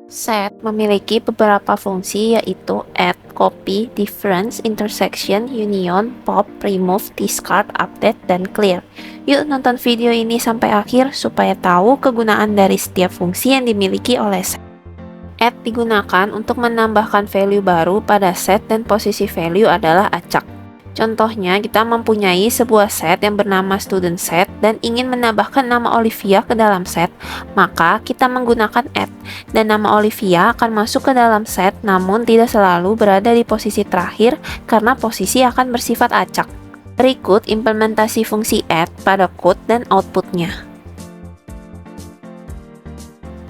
Set memiliki beberapa fungsi yaitu add, copy, difference, intersection, union, pop, remove, discard, update, dan clear. Yuk nonton video ini sampai akhir supaya tahu kegunaan dari setiap fungsi yang dimiliki oleh set. Add digunakan untuk menambahkan value baru pada set dan posisi value adalah acak. Contohnya, kita mempunyai sebuah set yang bernama student set dan ingin menambahkan nama Olivia ke dalam set, maka kita menggunakan add, dan nama Olivia akan masuk ke dalam set namun tidak selalu berada di posisi terakhir karena posisi akan bersifat acak. Berikut implementasi fungsi add pada code dan outputnya.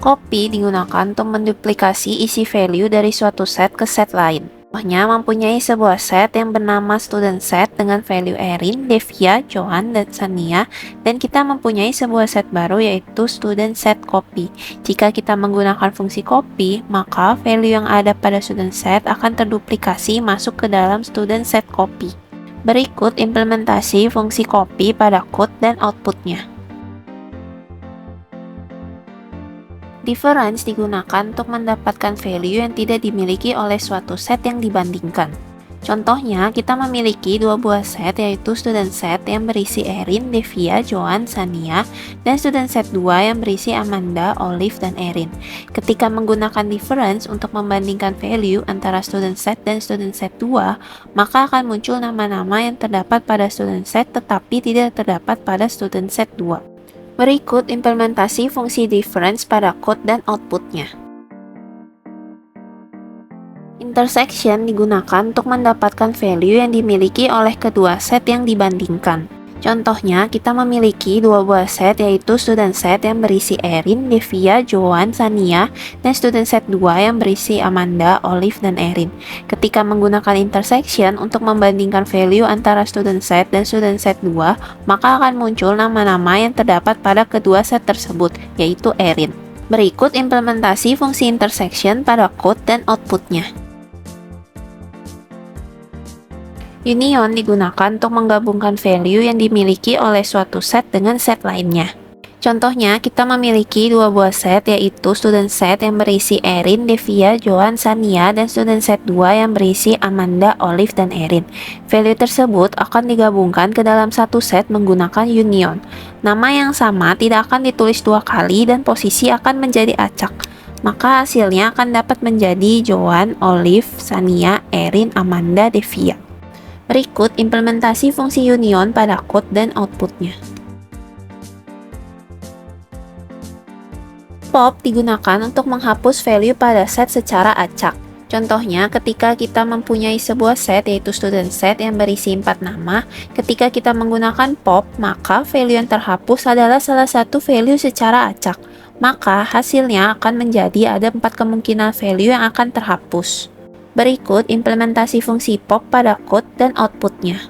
Copy digunakan untuk menduplikasi isi value dari suatu set ke set lain. Contohnya mempunyai sebuah set yang bernama student set dengan value Erin, Devia, Johan, dan Sania, dan kita mempunyai sebuah set baru yaitu student set copy. Jika kita menggunakan fungsi copy, maka value yang ada pada student set akan terduplikasi masuk ke dalam student set copy. Berikut implementasi fungsi copy pada code dan outputnya. Difference digunakan untuk mendapatkan value yang tidak dimiliki oleh suatu set yang dibandingkan. Contohnya, kita memiliki dua buah set yaitu student set yang berisi Erin, Devia, Johan, Sania, dan student set 2 yang berisi Amanda, Olive, dan Erin. Ketika menggunakan difference untuk membandingkan value antara student set dan student set 2, maka akan muncul nama-nama yang terdapat pada student set tetapi tidak terdapat pada student set 2. Berikut implementasi fungsi difference pada code dan outputnya. Intersection digunakan untuk mendapatkan value yang dimiliki oleh kedua set yang dibandingkan. Contohnya, kita memiliki dua buah set yaitu student set yang berisi Erin, Devia, Johan, Sania, dan student set 2 yang berisi Amanda, Olive, dan Erin. Ketika menggunakan intersection untuk membandingkan value antara student set dan student set 2, maka akan muncul nama-nama yang terdapat pada kedua set tersebut, yaitu Erin. Berikut implementasi fungsi intersection pada code dan outputnya. Union digunakan untuk menggabungkan value yang dimiliki oleh suatu set dengan set lainnya. Contohnya, kita memiliki dua buah set yaitu student set yang berisi Erin, Devia, Johan, Sania, dan student set 2 yang berisi Amanda, Olive, dan Erin. Value tersebut akan digabungkan ke dalam satu set menggunakan union. Nama yang sama tidak akan ditulis dua kali dan posisi akan menjadi acak. Maka hasilnya akan dapat menjadi Johan, Olive, Sania, Erin, Amanda, Devia. Berikut implementasi fungsi union pada code dan outputnya. Pop digunakan untuk menghapus value pada set secara acak. Contohnya, ketika kita mempunyai sebuah set yaitu student set yang berisi 4 nama, ketika kita menggunakan pop, maka value yang terhapus adalah salah satu value secara acak. Maka hasilnya akan menjadi ada 4 kemungkinan value yang akan terhapus. Berikut implementasi fungsi pop pada code dan outputnya.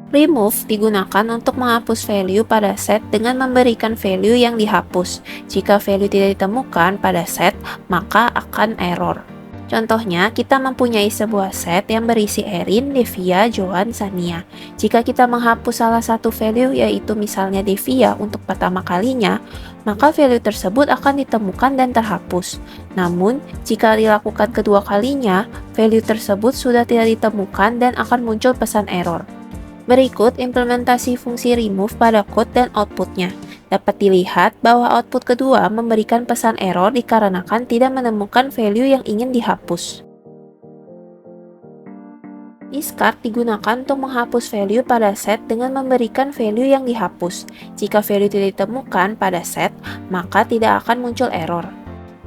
Remove digunakan untuk menghapus value pada set dengan memberikan value yang dihapus. Jika value tidak ditemukan pada set, maka akan error. Contohnya, kita mempunyai sebuah set yang berisi Erin, Devia, Johan, Sania. Jika kita menghapus salah satu value yaitu misalnya Devia untuk pertama kalinya, maka value tersebut akan ditemukan dan terhapus. Namun, jika dilakukan kedua kalinya, value tersebut sudah tidak ditemukan dan akan muncul pesan error. Berikut implementasi fungsi remove pada code dan outputnya. Dapat dilihat bahwa output kedua memberikan pesan error dikarenakan tidak menemukan value yang ingin dihapus. Discard digunakan untuk menghapus value pada set dengan memberikan value yang dihapus. Jika value tidak ditemukan pada set, maka tidak akan muncul error.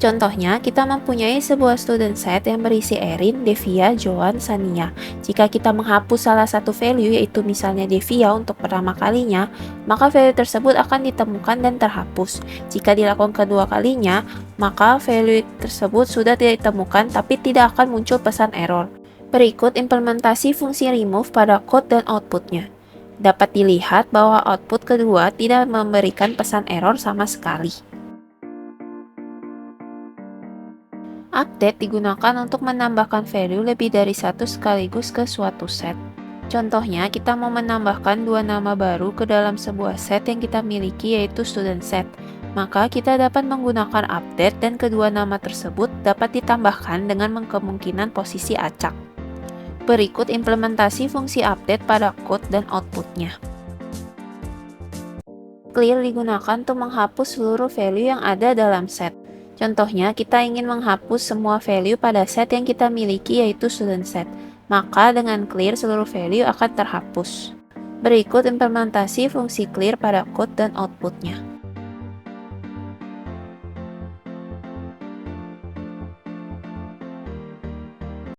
Contohnya, kita mempunyai sebuah student set yang berisi Erin, Devia, Johan, Sania. Jika kita menghapus salah satu value yaitu misalnya Devia untuk pertama kalinya, maka value tersebut akan ditemukan dan terhapus. Jika dilakukan kedua kalinya, maka value tersebut sudah tidak ditemukan tapi tidak akan muncul pesan error. Berikut implementasi fungsi remove pada code dan outputnya. Dapat dilihat bahwa output kedua tidak memberikan pesan error sama sekali. Update digunakan untuk menambahkan value lebih dari satu sekaligus ke suatu set. Contohnya, kita mau menambahkan dua nama baru ke dalam sebuah set yang kita miliki yaitu student set. maka kita dapat menggunakan update dan kedua nama tersebut dapat ditambahkan dengan kemungkinan posisi acak. Berikut implementasi fungsi update pada code dan outputnya. Clear digunakan untuk menghapus seluruh value yang ada dalam set. Contohnya, kita ingin menghapus semua value pada set yang kita miliki yaitu student set. Maka dengan clear seluruh value akan terhapus. Berikut implementasi fungsi clear pada code dan outputnya.